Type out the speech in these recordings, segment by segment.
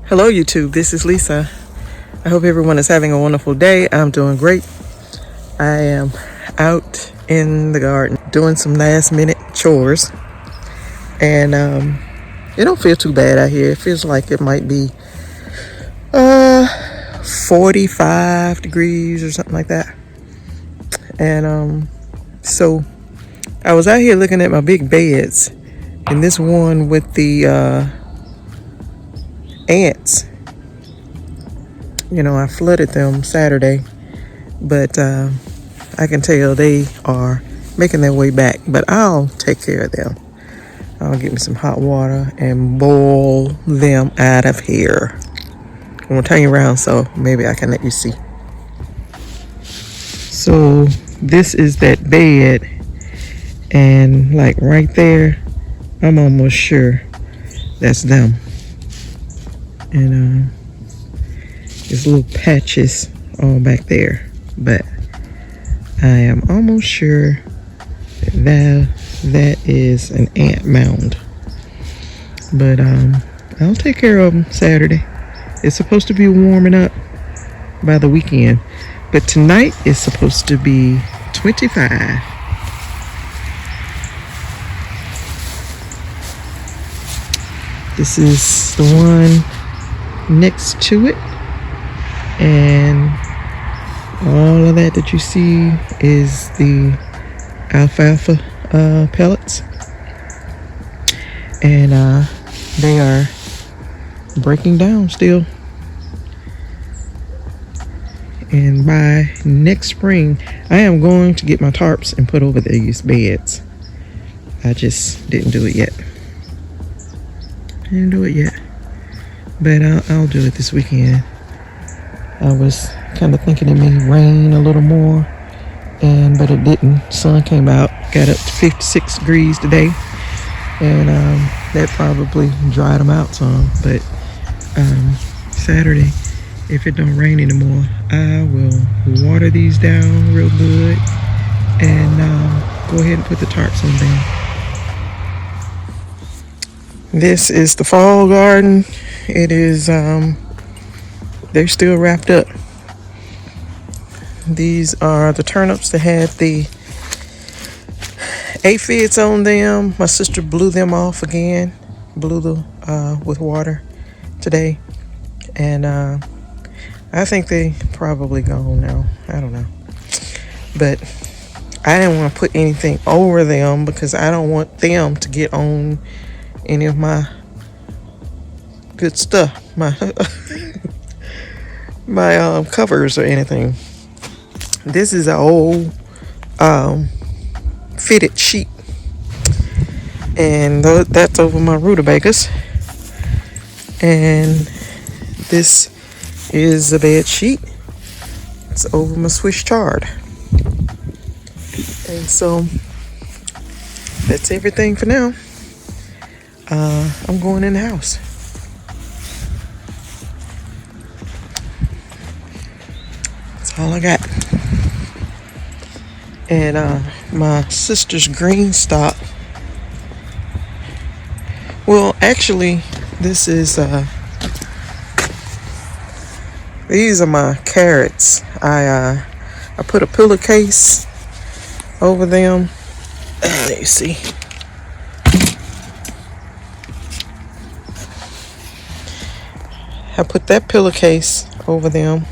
Hello YouTube, this is Lisa. I hope everyone is having a wonderful day. I'm doing great. I am out in the garden doing some last minute chores, and it don't feel too bad out here. It feels like it might be 45 degrees or something like that. And so I was out here looking at my big beds, and this one with the ants, you know, I flooded them Saturday, but I can tell they are making their way back, but I'll take care of them. I'll get me some hot water and boil them out of here. I'm gonna turn you around so maybe I can let you see. So this is that bed, and like right there, I'm almost sure that's them. And there's little patches all back there, but I am almost sure that is an ant mound. But I'll take care of them Saturday. It's supposed to be warming up by the weekend, but tonight is supposed to be 25. This is the one next to it, and all of that you see is the alfalfa pellets, and they are breaking down still. And by next spring I am going to get my tarps and put over these beds. I just didn't do it yet. But I'll do it this weekend. I was kind of thinking it may rain a little more, but it didn't. Sun came out, got up to 56 degrees today, and that probably dried them out some. But Saturday, if it don't rain anymore, I will water these down real good and go ahead and put the tarps on them. This is the fall garden. It is, they're still wrapped up. These are the turnips that had the aphids on them. My sister blew them off again, with water today. And I think they probably gone now. I don't know. But I didn't want to put anything over them because I don't want them to get on any of my good stuff, my covers or anything. This is an old fitted sheet, and that's over my rutabagas. And this is a bed sheet. It's over my Swiss chard. And so that's everything for now. I'm going in the house. That's all I got. And my sister's green stock. Well, actually, this is these are my carrots. I put a pillowcase over them. Let me see. I put that pillowcase over them,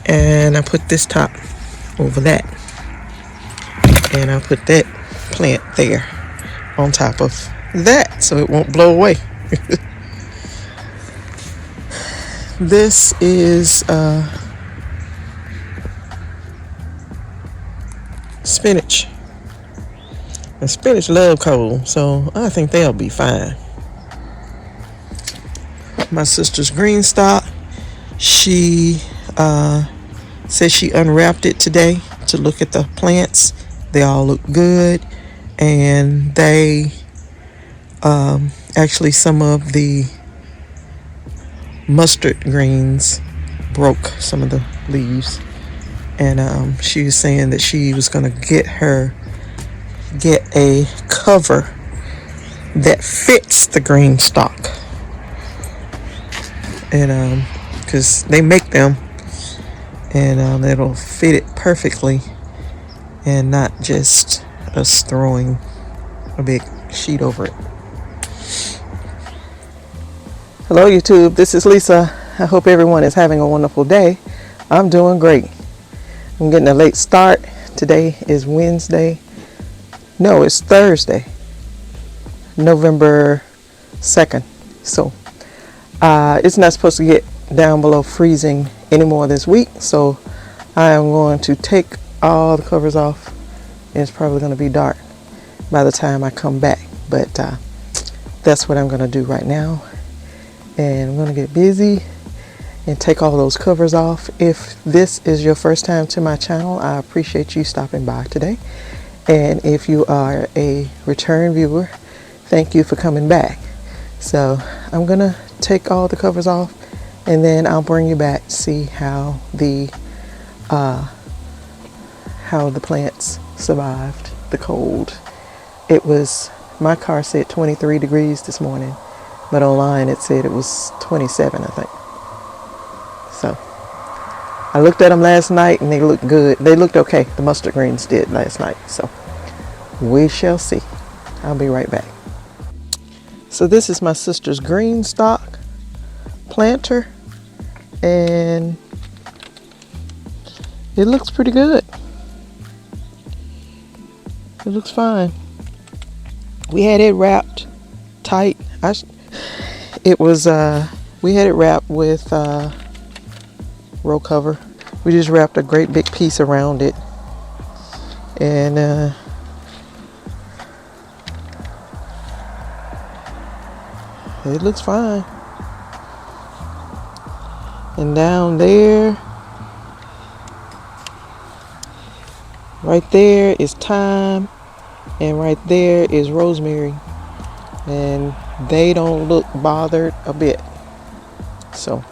and I put this top over that, and I put that plant there on top of that so it won't blow away. This is spinach. And spinach love cold, so I think they'll be fine. My sister's green stock, she said she unwrapped it today to look at the plants. They all look good, and they actually, some of the mustard greens broke some of the leaves, and she was saying that she was gonna get a cover that fits the green stock, and because they make them, and it'll fit it perfectly, and not just us throwing a big sheet over it. Hello YouTube, this is Lisa. I hope everyone is having a wonderful day. I'm doing great. I'm getting a late start. Today is Wednesday. No, it's Thursday, November 2nd. So it's not supposed to get down below freezing anymore this week. So I am going to take all the covers off, and it's probably going to be dark by the time I come back. But that's what I'm going to do right now. And I'm going to get busy and take all those covers off. If this is your first time to my channel, I appreciate you stopping by today. And if you are a return viewer, thank you for coming back. So I'm gonna take all the covers off, and then I'll bring you back to see how the plants survived the cold. It was, my car said 23 degrees this morning, but online it said it was 27, I think. So I looked at them last night and they looked good. They looked okay. The mustard greens did last night. So we shall see. I'll be right back. So this is my sister's green stock planter, and it looks pretty good. It looks fine. We had it wrapped tight. We had it wrapped with row cover. We just wrapped a great big piece around it, and it looks fine. And down there, right there is thyme, and right there is rosemary, and they don't look bothered a bit. So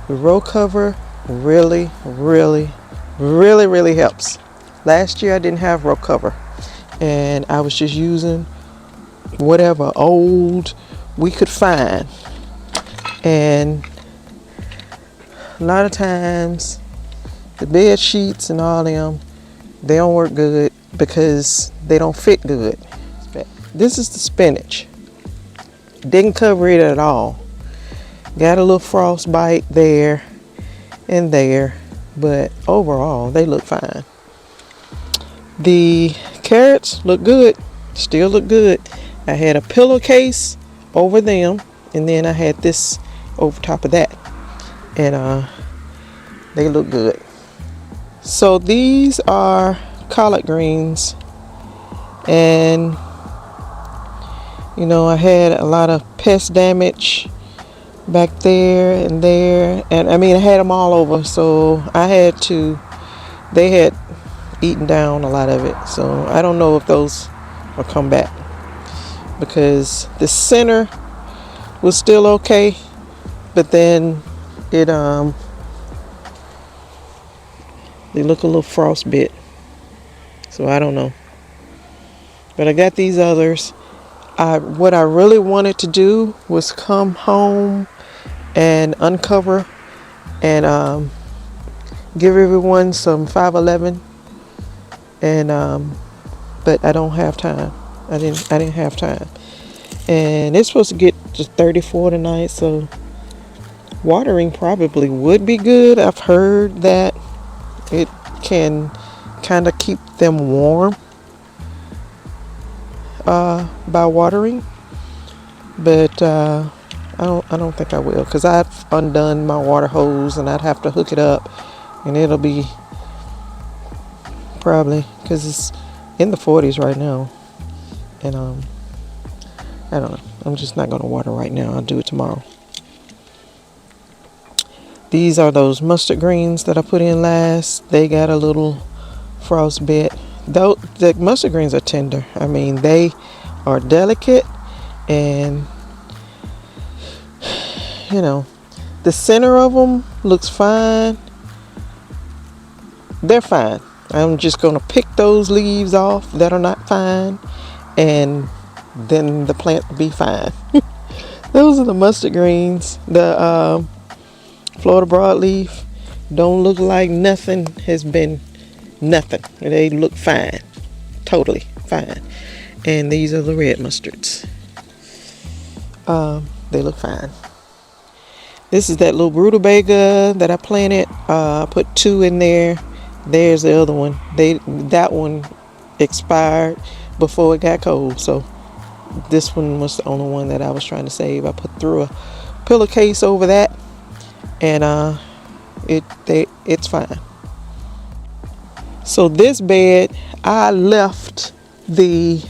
the row cover really helps. Last year I didn't have row cover, and I was just using whatever old we could find, and a lot of times the bed sheets and all them, they don't work good because they don't fit good. This is the spinach. Didn't cover it at all. Got a little frostbite there and there, but overall they look fine. The carrots look good, still look good. I had a pillowcase over them, and then I had this over top of that, and they look good. So these are collard greens, and you know, I had a lot of pest damage back there, and I mean I had them all over, so they had eaten down a lot of it. So I don't know if those will come back, because the center was still okay, but then it they look a little frostbit, so I don't know. But I got these others. What I really wanted to do was come home and uncover and give everyone some 511, and but I don't have time. I didn't have time, and it's supposed to get to 34 tonight, so watering probably would be good. I've heard that it can kind of keep them warm by watering, but I don't think I will, because I've undone my water hose and I'd have to hook it up, and it'll be probably, because it's in the 40s right now, and I don't know. I'm just not going to water right now. I'll do it tomorrow. These are those mustard greens that I put in last. They got a little frostbit. Though the mustard greens are tender. I mean, they are delicate, and you know, the center of them looks fine, they're fine. I'm just going to pick those leaves off that are not fine, and then the plant will be fine. Those are the mustard greens. The Florida broadleaf don't look like nothing has been nothing. They look fine, totally fine. And these are the red mustards. They look fine. This is that little rutabaga that I planted. I put 2 in there. There's the other one. That one expired before it got cold, so this one was the only one that I was trying to save. I put through a pillowcase over that, and it's fine. So this bed, I left the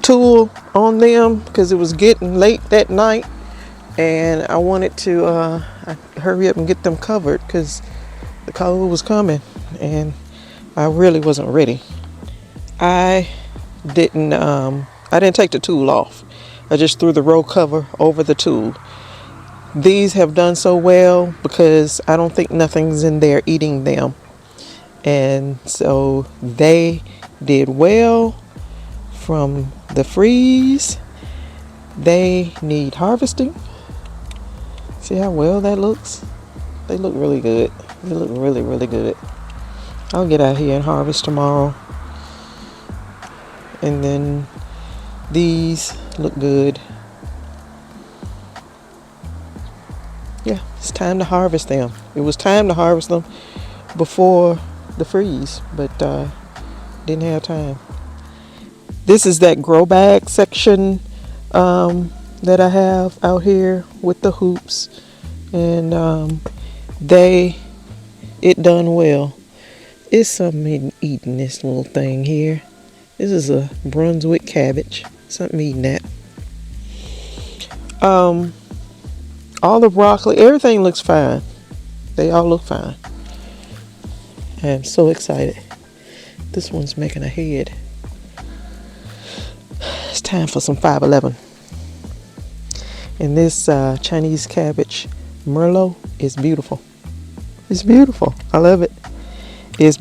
tool on them because it was getting late that night, and I wanted to hurry up and get them covered because the cold was coming, and I really wasn't ready. I didn't take the tool off. I just threw the row cover over the tool. These have done so well because I don't think nothing's in there eating them, and so they did well from the freeze. They need harvesting. See how well that looks? They look really good. They look really, really good. I'll get out here and harvest tomorrow. And then these look good. Yeah, it's time to harvest them. It was time to harvest them before the freeze, but didn't have time. This is that grow bag section that I have out here with the hoops, and it done well. It's something eating this little thing here. This is a Brunswick cabbage. Something eating that. All the broccoli, everything looks fine. They all look fine. I'm so excited. This one's making a head. It's time for some 511. And this Chinese cabbage Merlot is beautiful. It's beautiful. I love it. It's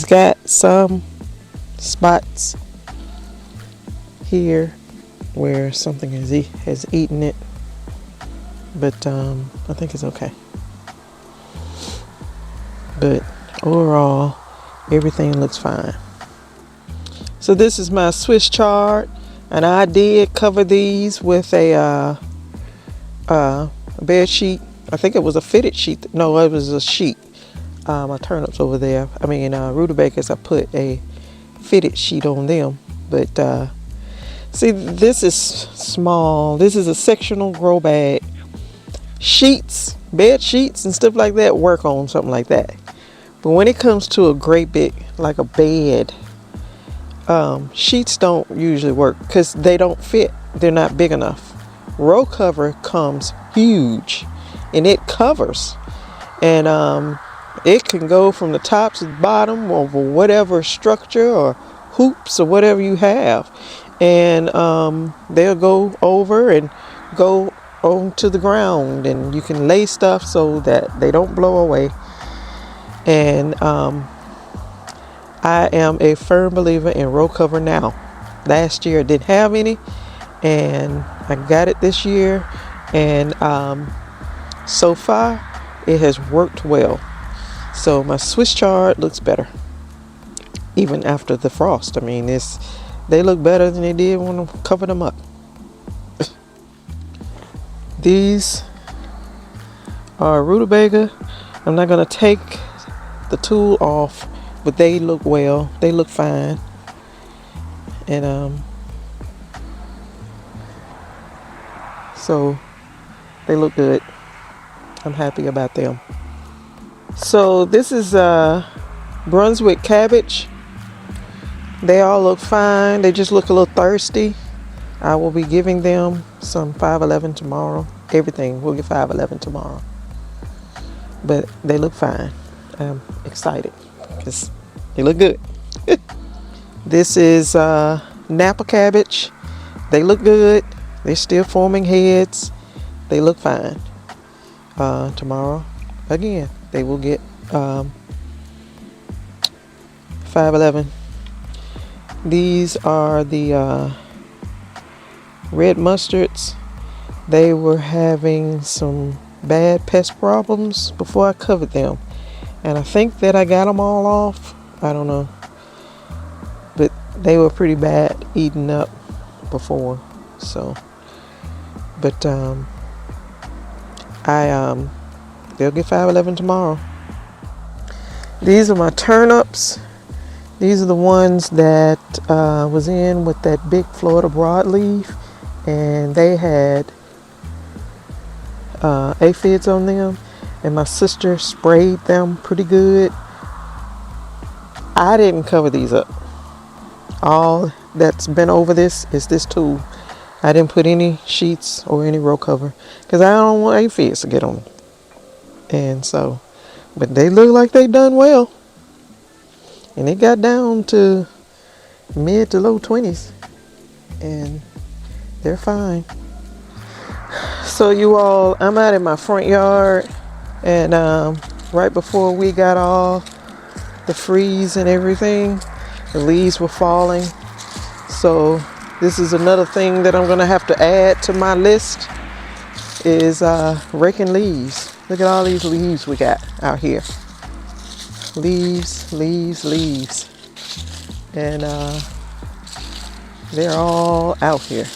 got some spots here where something has eaten it, but I think it's okay. But overall, everything looks fine. So this is my Swiss chard, and I did cover these with a bed sheet. I think it was a fitted sheet. No, it was a sheet. My turnips over there, rutabagas, I put a fitted sheet on them. But see, this is small. This is a sectional grow bag. Sheets, bed sheets and stuff like that work on something like that. But when it comes to a great big, like a bed, sheets don't usually work because they don't fit. They're not big enough. Row cover comes huge, and it covers, and it can go from the top to the bottom over whatever structure or hoops or whatever you have, and they'll go over and go onto the ground, and you can lay stuff so that they don't blow away. And I am a firm believer in row cover now. Last year I didn't have any, and I got it this year, and so far it has worked well. So my Swiss chard looks better even after the frost. They look better than they did when I covered them up. These are rutabaga. I'm not going to take the tool off, but they look well. They look fine. And so they look good. I'm happy about them. So this is Brunswick cabbage. They all look fine. They just look a little thirsty. I will be giving them some 511 tomorrow. Everything, we'll get 511 tomorrow. But they look fine. I'm excited because they look good. This is Napa cabbage. They look good. They're still forming heads. They look fine. tomorrow again they will get 511. These are the red mustards. They were having some bad pest problems before I covered them, and I think that I got them all off. I don't know, but they were pretty bad eating up before. So, but they'll get 511 tomorrow. These are my turnips. These are the ones that was in with that big Florida broadleaf, and they had aphids on them, and my sister sprayed them pretty good. I didn't cover these up. All that's been over this is this tool. I didn't put any sheets or any row cover because I don't want aphids to get on them. And so, but they look like they done well. And it got down to mid to low 20s. And they're fine. So you all, I'm out in my front yard. And right before we got all the freeze and everything, the leaves were falling. So this is another thing that I'm going to have to add to my list is raking leaves. Look at all these leaves we got out here. Leaves, leaves, leaves. And they're all out here.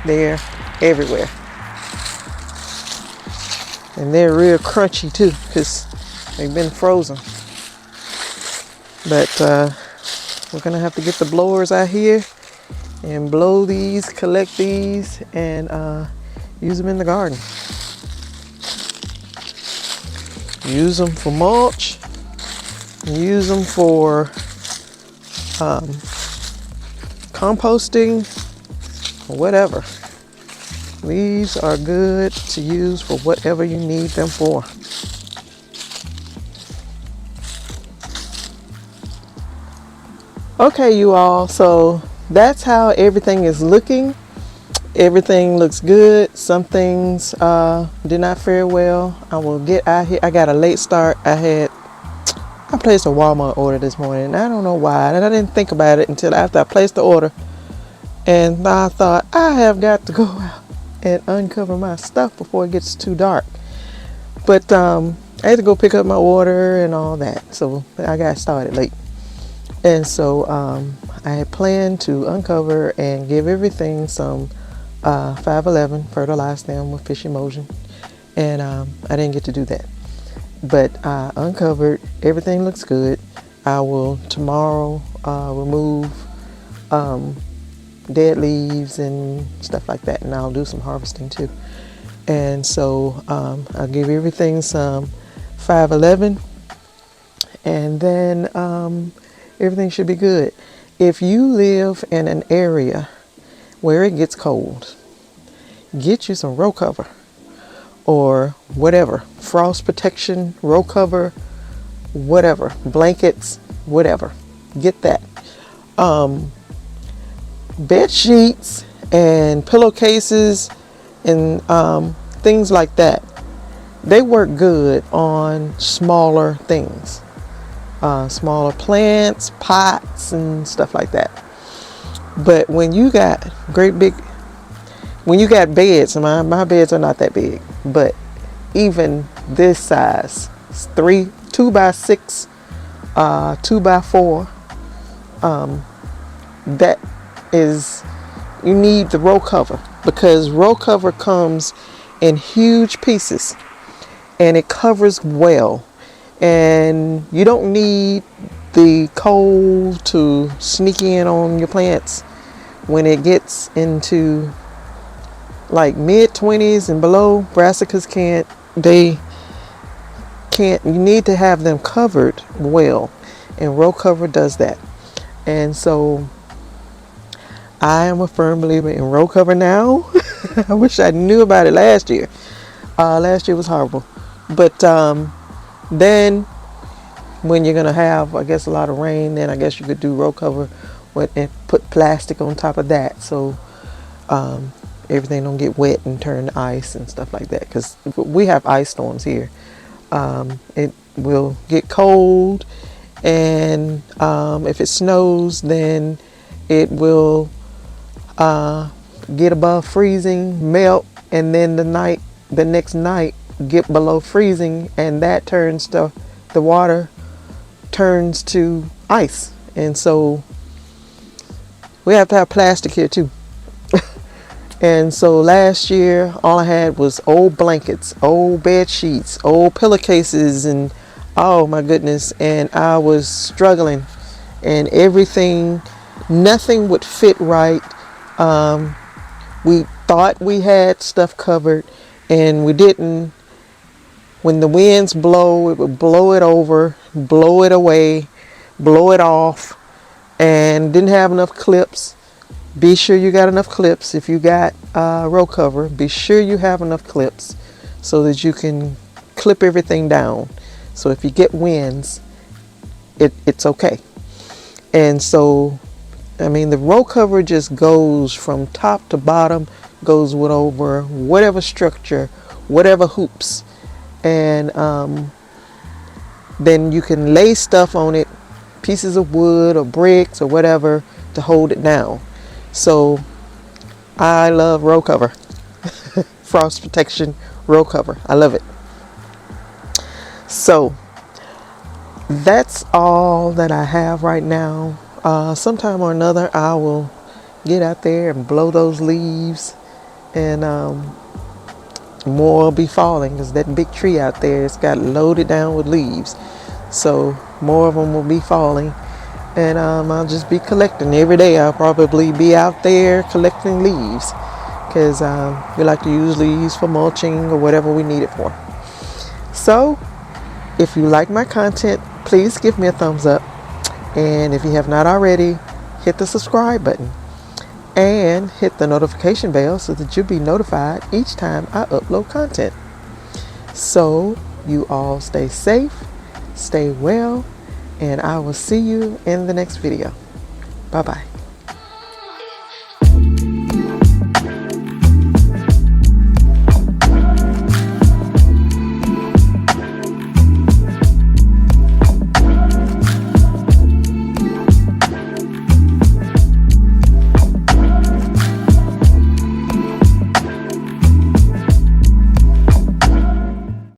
They're everywhere. And they're real crunchy too because they've been frozen. But we're going to have to get the blowers out here and blow these, collect these, and use them in the garden. Use them for mulch. Use them for composting or whatever. These are good to use for whatever you need them for. Okay, you all, so that's how everything is looking. Everything looks good. Some things did not fare well. I will get out here. I got a late start. I placed a Walmart order this morning. I don't know why. And I didn't think about it until after I placed the order. And I thought, I have got to go out and uncover my stuff before it gets too dark. But I had to go pick up my order and all that. So I got started late. And so I had planned to uncover and give everything some 511, fertilize them with fish emulsion. And I didn't get to do that. But I uncovered. Everything looks good. I will tomorrow remove dead leaves and stuff like that. And I'll do some harvesting too. And so I'll give everything some 511. And then everything should be good. If you live in an area where it gets cold, get you some row cover or whatever, frost protection, row cover, whatever, blankets, whatever. Get that. Bed sheets and pillowcases and things like that. They work good on smaller things. Smaller plants, pots, and stuff like that. But when you got when you got beds, my beds are not that big, but even this size, 2 by 6, 2 by 4, that is, you need the row cover because row cover comes in huge pieces and it covers well. And you don't need the cold to sneak in on your plants when it gets into like mid 20s and below. Brassicas you need to have them covered well, and row cover does that. And so I am a firm believer in row cover now. I wish I knew about it last year. Last year was horrible. But then when you're going to have, I guess, a lot of rain, then I guess you could do row cover and put plastic on top of that. So everything don't get wet and turn to ice and stuff like that, because we have ice storms here. It will get cold, and if it snows, then it will get above freezing, melt, and then the next night get below freezing, and that turns to, the water turns to ice. And so we have to have plastic here too. And so last year, all I had was old blankets, old bed sheets, old pillowcases, and oh my goodness. And I was struggling, and everything, nothing would fit right. We thought we had stuff covered, and we didn't. When the winds blow, it would blow it over, blow it away, blow it off, and didn't have enough clips. Be sure you got enough clips. If you got row cover, be sure you have enough clips so that you can clip everything down. So if you get winds, it's okay. And so, I mean, the row cover just goes from top to bottom, goes with over whatever structure, whatever hoops. And then you can lay stuff on it, pieces of wood or bricks or whatever, to hold it down. So I love row cover. Frost protection row cover. I love it. So that's all that I have right now. Sometime or another I will get out there and blow those leaves, and more will be falling, because that big tree out there, it's got loaded down with leaves. So more of them will be falling. And I'll just be collecting every day. I'll probably be out there collecting leaves, because we like to use leaves for mulching or whatever we need it for. So if you like my content, please give me a thumbs up. And if you have not already, hit the subscribe button and hit the notification bell so that you'll be notified each time I upload content. So you all stay safe, stay well, and I will see you in the next video. Bye-bye.